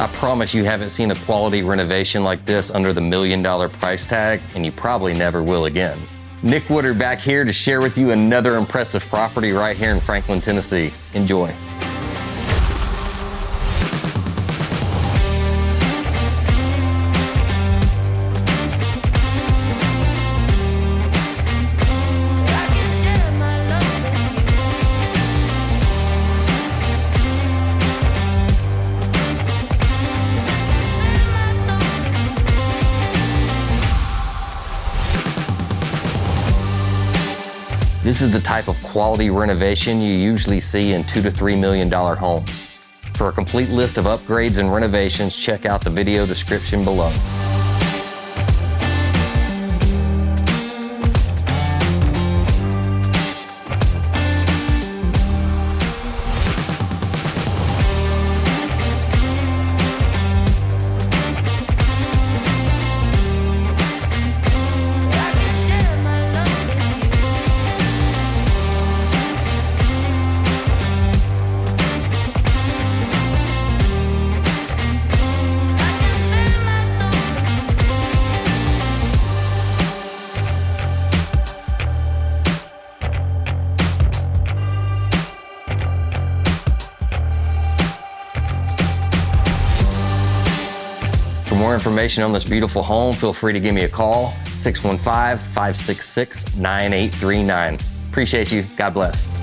I promise you haven't seen a quality renovation like this under the $1 million price tag, and you probably never will again. Nick Woodard back here to share with you another impressive property right here in Franklin, Tennessee. Enjoy. This is the type of quality renovation you usually see in $2 to $3 million homes. For a complete list of upgrades and renovations, check out the video description below. For more information on this beautiful home, feel free to give me a call, 615-566-9839. Appreciate you. God bless.